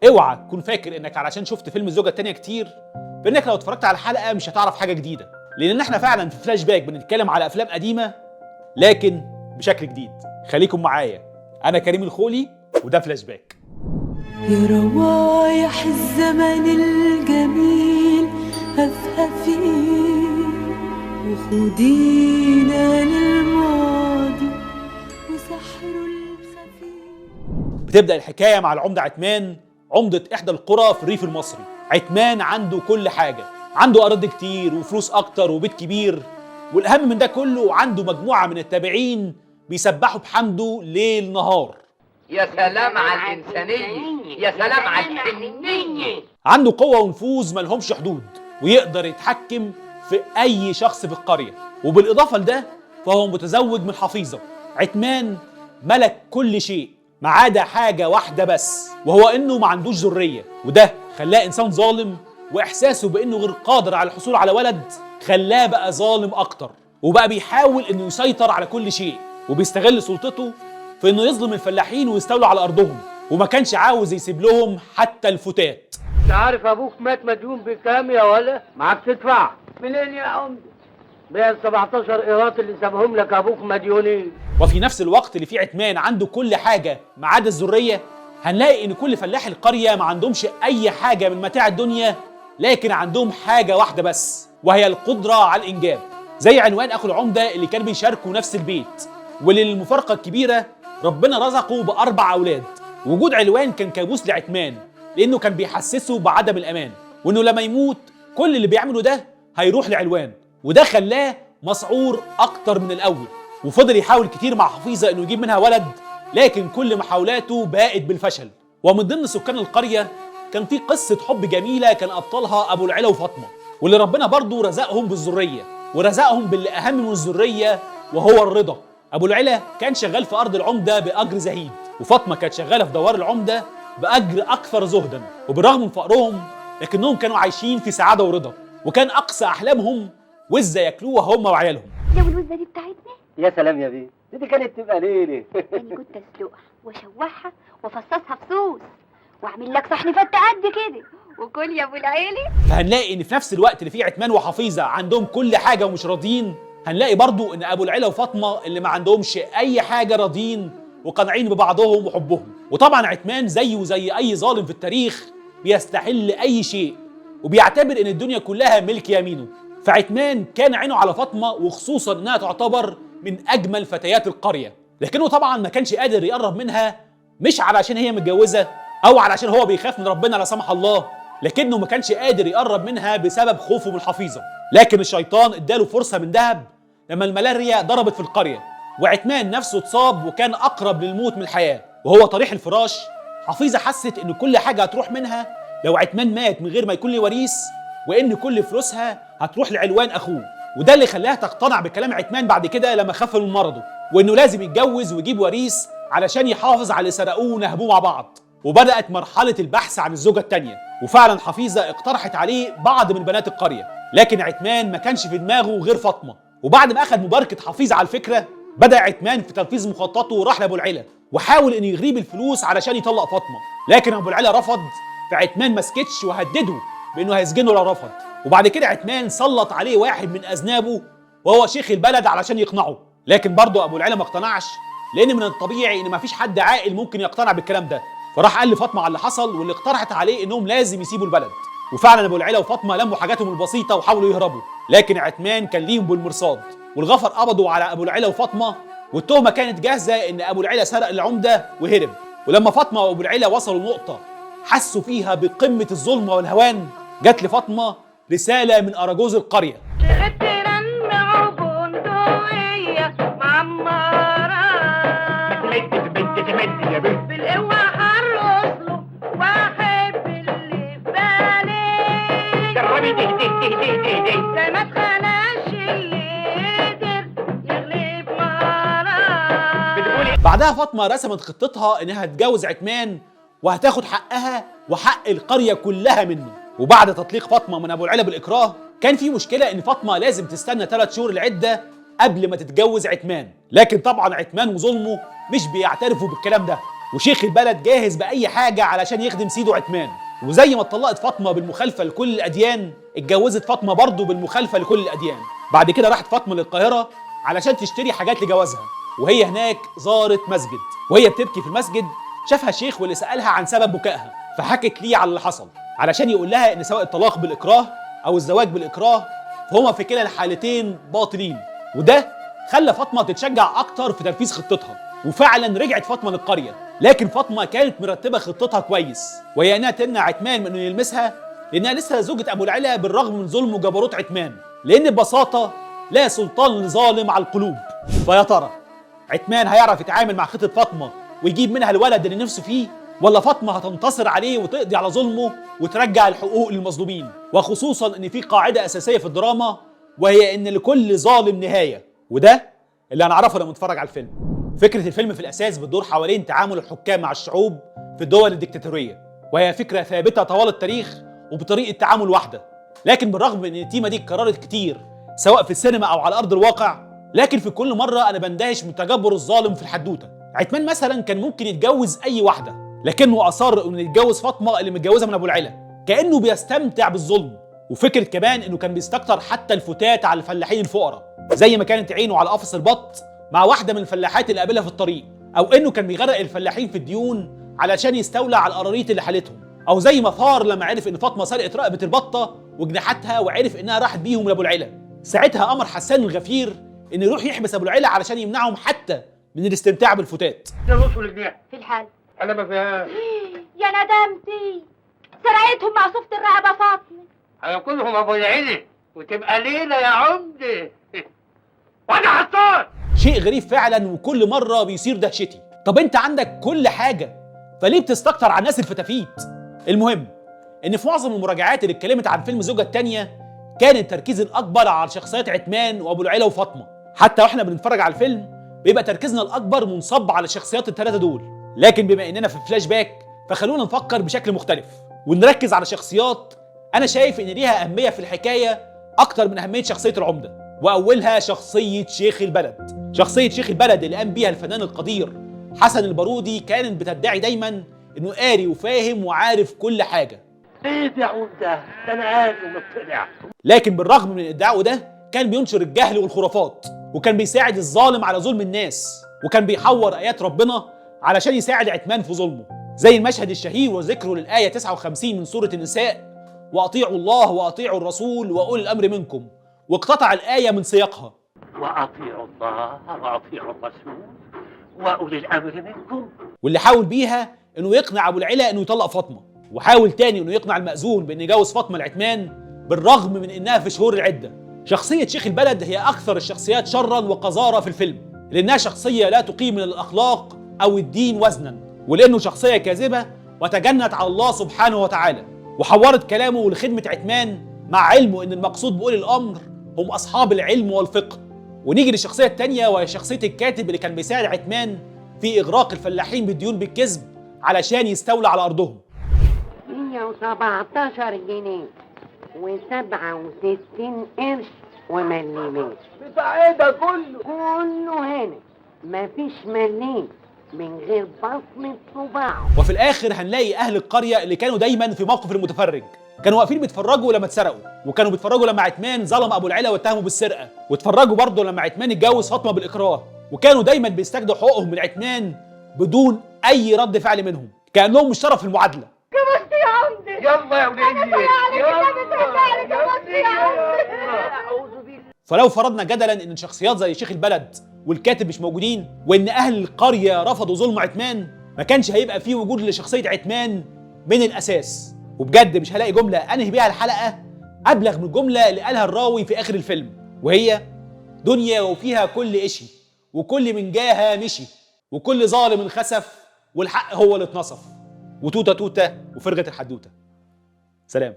اوعى تكون فاكر انك علشان شفت فيلم الزوجة التانية كتير فانك لو اتفرجت على الحلقة مش هتعرف حاجة جديدة، لان احنا فعلا في فلاش باك بنتكلم على افلام قديمة لكن بشكل جديد. خليكم معايا، انا كريم الخولي وده فلاش باك. يا روايح الزمن الجميل هفهفي وخدينا للماضي وسحره الخفي. بتبدأ الحكاية مع العمدة عتمان، عمدة إحدى القرى في الريف المصري. عتمان عنده كل حاجة، عنده أراضي كتير وفلوس أكتر وبيت كبير، والأهم من ده كله عنده مجموعة من التابعين بيسبحوا بحمده ليل نهار. يا سلام على الإنسانية، يا سلام على الحنية. عنده قوة ونفوذ ملهمش حدود، ويقدر يتحكم في أي شخص في القرية. وبالإضافة لده فهو متزوج من حفيظة. عتمان ملك كل شيء ما عدا حاجة واحدة بس، وهو إنه ما عندوش ذرية، وده خلاه إنسان ظالم، وإحساسه بإنه غير قادر على الحصول على ولد خلاه بقى ظالم أكتر، وبقى بيحاول إنه يسيطر على كل شيء، وبيستغل سلطته في إنه يظلم الفلاحين ويستولى على أرضهم، وما كانش عاوز يسيب لهم حتى الفتات. انت عارف ابوك مات مديون بكام يا ولا؟ معاك تدفع منين يا عمدة؟ بيع 17 قيراط اللي سابهم لك ابوك مديونين. وفي نفس الوقت اللي فيه عتمان عنده كل حاجة ما عدا الذرية، هنلاقي إن كل فلاح القرية ما عندهمش أي حاجة من متاع الدنيا، لكن عندهم حاجة واحدة بس، وهي القدرة على الإنجاب. زي عنوان أخو العمدة اللي كان بيشاركوا نفس البيت، وللمفارقة الكبيرة ربنا رزقه ب4 أولاد. وجود علوان كان كابوس لعتمان، لأنه كان بيحسسه بعدم الأمان، وإنه لما يموت كل اللي بيعمله ده هيروح لعلوان، وده خلاه مسعور أكتر من الأول. وفضل يحاول كتير مع حفيظة إنه يجيب منها ولد، لكن كل محاولاته باءت بالفشل. ومن ضمن سكان القرية كان في قصة حب جميلة كان أبطالها أبو العلا وفاطمة، واللي ربنا برضه رزقهم بالذرية، ورزقهم باللي أهم من الذرية وهو الرضا. أبو العلا كان شغال في أرض العمدة بأجر زهيد، وفاطمة كانت شغالة في دوار العمدة بأجر أكثر زهدا. وبالرغم من فقرهم لكنهم كانوا عايشين في سعادة ورضا، وكان أقصى أحلامهم وزة ياكلوها هم وعيالهم. لو الوزة دي بتاعتنا يا سلام يا بيه، دي كانت تبقى ليلة. اللي كنت اسلقها واشوحها وافصصها في صوص واعمل لك صحن فتة قد كده وكل يا ابو العيلي. فهنلاقي ان في نفس الوقت اللي فيه عتمان وحفيظة عندهم كل حاجة ومش راضيين، هنلاقي برضو ان ابو العلا وفاطمة اللي ما عندهمش اي حاجة راضيين وقانعين ببعضهم وحبهم. وطبعا عتمان زيه وزي اي ظالم في التاريخ بيستحل اي شيء، وبيعتبر ان الدنيا كلها ملك يمينه. فعتمان كان عينه على فاطمة، وخصوصا انها تعتبر من اجمل فتيات القرية، لكنه طبعا ما كانش قادر يقرب منها، مش علشان هي متجوزة او علشان هو بيخاف من ربنا لا سمح الله، لكنه ما كانش قادر يقرب منها بسبب خوفه من الحفيظة. لكن الشيطان اداله فرصة من ذهب لما الملاريا ضربت في القرية، وعتمان نفسه اتصاب وكان اقرب للموت من الحياة. وهو طريح الفراش، حفيظة حست ان كل حاجة هتروح منها لو عتمان مات من غير ما يكون له وريث، وان كل فلوسها هتروح لعلوان اخوه. وده اللي خلاها تقتنع بكلام عتمان بعد كده لما خف من مرضه، وانه لازم يتجوز ويجيب وريث علشان يحافظ على اللي سرقوه ونهبوه مع بعض. وبدأت مرحلة البحث عن الزوجة التانية، وفعلا حفيظة اقترحت عليه بعض من بنات القرية، لكن عتمان ما كانش في دماغه غير فاطمة. وبعد ما اخذ مباركة حفيظة على الفكرة، بدأ عتمان في تنفيذ مخططه وراح لأبو العلا، وحاول انه يغريه بالفلوس علشان يطلق فاطمة، لكن أبو العلا رفض. فعتمان ما سكتش وهدده بانه هيسجنه لو رفض. وبعد كده عتمان سلط عليه واحد من اذنابه وهو شيخ البلد علشان يقنعه، لكن برضه ابو العلا ما اقتنعش، لان من الطبيعي ان ما فيش حد عاقل ممكن يقتنع بالكلام ده. فراح قال لفاطمه على اللي حصل، واللي اقترحت عليه انهم لازم يسيبوا البلد. وفعلا ابو العلا وفاطمه لموا حاجاتهم البسيطه وحاولوا يهربوا، لكن عتمان كان ليهم بالمرصاد، والغفر قبضوا على ابو العلا وفاطمه، والتهمه كانت جاهزه ان ابو العلا سرق العمده وهرب. ولما فاطمه وابو العلا وصلوا لنقطه حسوا فيها بقمه الظلم والهوان، جت لفاطمه رساله من اراجوز القريه. بعدها فاطمه رسمت خطتها انها تتجوز عتمان وهتاخد حقها وحق القريه كلها منه. وبعد تطليق فاطمه من ابو العلا بالاكراه، كان في مشكله ان فاطمه لازم تستنى 3 شهور العده قبل ما تتجوز عتمان، لكن طبعا عتمان وظلمه مش بيعترفوا بالكلام ده، وشيخ البلد جاهز بأي حاجة علشان يخدم سيده عتمان. وزي ما اتطلقت فاطمة بالمخالفة لكل الأديان، اتجوزت فاطمة برضه بالمخالفة لكل الأديان. بعد كده راحت فاطمة للقاهرة علشان تشتري حاجات لجوازها، وهي هناك زارت مسجد، وهي بتبكي في المسجد شافها شيخ واللي سألها عن سبب بكائها، فحكت ليه على اللي حصل علشان يقول لها إن سواء الطلاق بالإكراه أو الزواج بالإكراه فهما في كلا الحالتين باطلين. وده خلى فاطمة تتشجع أكتر في تنفيذ خطتها، وفعلا رجعت فاطمة للقرية. لكن فاطمة كانت مرتبة خطتها كويس، وهي إنها تمنع عتمان من إنه يلمسها، لأنها لسه زوجة أبو العلا بالرغم من ظلم وجبروت عتمان، لأن ببساطة لا سلطان لظالم على القلوب. فيا ترى عتمان هيعرف يتعامل مع خطة فاطمة ويجيب منها الولد اللي نفسه فيه، ولا فاطمة هتنتصر عليه وتقضي على ظلمه وترجع الحقوق للمظلومين؟ وخصوصا إن في قاعدة أساسية في الدراما، وهي إن لكل ظالم نهاية، وده اللي هنعرفه لما نتفرج على الفيلم. فكرة الفيلم في الأساس بتدور حوالين تعامل الحكام مع الشعوب في الدول الديكتاتورية، وهي فكرة ثابتة طوال التاريخ وبطريقة تعامل واحدة. لكن بالرغم من إن التيمة دي اتكررت كتير سواء في السينما أو على أرض الواقع، لكن في كل مرة أنا بندهش من تجبر الظالم في الحدوتة. عتمان مثلا كان ممكن يتجوز أي واحدة، لكنه أصر إنه يتجوز فاطمة اللي متجوزة من أبو العلا، كأنه بيستمتع بالظلم. وفكرة كمان إنه كان بيستكتر حتى الفتات على الفلاحين الفقراء، زي ما كانت عينه على قفص البط مع واحدة من الفلاحات اللي قابلها في الطريق، أو إنه كان بيغرق الفلاحين في الديون علشان يستولى على القراريط اللي حالتهم، أو زي ما ثار لما عرف إن فاطمة سرقت رقبة البطة وجناحاتها وعرف إنها راحت بيهم لأبو العلا. ساعتها أمر حسان الغفير إنه يروح يحبس أبو العلا علشان يمنعهم حتى من الاستمتاع بالفتات. ده نص الجنيه في الحال. انا ما فيهاش. يا ندمتي، سرقتهم مع صفة الرقبة فاطمة. هياكلهم ابو العيلة وتبقى ليلة يا عمدة. وانا حصان. شيء غريب فعلا وكل مرة بيصير دهشتي. طب انت عندك كل حاجة فليه بتستكتر على الناس الفتافيت؟ المهم ان في معظم المراجعات اللي اتكلمت عن فيلم الزوجة التانية كان التركيز الاكبر على شخصيات عتمان وابو العلا وفاطمة. حتى واحنا بنتفرج على الفيلم بيبقى تركيزنا الاكبر منصب على الشخصيات الثلاثة دول، لكن بما اننا في فلاش باك فخلونا نفكر بشكل مختلف ونركز على شخصيات انا شايف ان ليها اهمية في الحكاية اكتر من اهمية شخصية العمدة، واولها شخصية شيخ البلد. شخصية شيخ البلد اللي قام بيها الفنان القدير حسن البارودي كانت بتدعي دايما انه قاري وفاهم وعارف كل حاجة. ايه يا عمدة؟ ده انا قاري ومطلع. لكن بالرغم من ادعائه ده كان بينشر الجهل والخرافات، وكان بيساعد الظالم على ظلم الناس، وكان بيحور ايات ربنا علشان يساعد عتمان في ظلمه، زي المشهد الشهير وذكره للآية 59 من سورة النساء: وأطيعوا الله وأطيعوا الرسول وأولي الأمر منكم، واقتطع الآية من سياقها. واطيعوا الله واطيعوا الرسول واولي الامر منكم. واللي حاول بيها انه يقنع ابو العلا انه يطلق فاطمه، وحاول تاني انه يقنع المأذون بان يجوز فاطمه لعتمان بالرغم من انها في شهور العده. شخصيه شيخ البلد هي اكثر الشخصيات شرا وقذاره في الفيلم، لانها شخصيه لا تقيم من الاخلاق او الدين وزنا، ولانه شخصيه كاذبه وتجنت على الله سبحانه وتعالى، وحورت كلامه لخدمه عتمان مع علمه ان المقصود باولي الامر هم اصحاب العلم والفقه. ونيجي للشخصيه الثانيه وهي شخصيه الكاتب اللي كان بيساعد عتمان في اغراق الفلاحين بالديون بالكذب علشان يستولى على ارضهم. 117 جنيه و67 قرش ومليمات. بتاع ايه ده كله؟ كله هنا، مفيش مليم من غير بصمة صباعه. وفي الاخر هنلاقي اهل القريه اللي كانوا دايما في موقف المتفرج، كانوا واقفين بيتفرجوا لما اتسرقوا، وكانوا بيتفرجوا لما عتمان ظلم ابو العلا واتهمه بالسرقه، واتفرجوا برضه لما عتمان اتجوز فاطمه بالاكراه، وكانوا دايما بيستجدوا حقوقهم من عتمان بدون اي رد فعل منهم، كانهم مش طرف في المعادله. كبرت يا عمدة. يلا يا وليدي. فلو فرضنا جدلا ان شخصيات زي شيخ البلد والكاتب مش موجودين، وان اهل القريه رفضوا ظلم عتمان، ما كانش هيبقى فيه وجود لشخصيه عتمان من الاساس. وبجد مش هلاقي جمله انهي بيها الحلقه ابلغ من الجمله اللي قالها الراوي في اخر الفيلم، وهي: دنيا وفيها كل إشي وكل من جاها مشي وكل ظالم انخسف والحق هو اللي اتنصف، وتوته توته وفرغه الحدوته. سلام.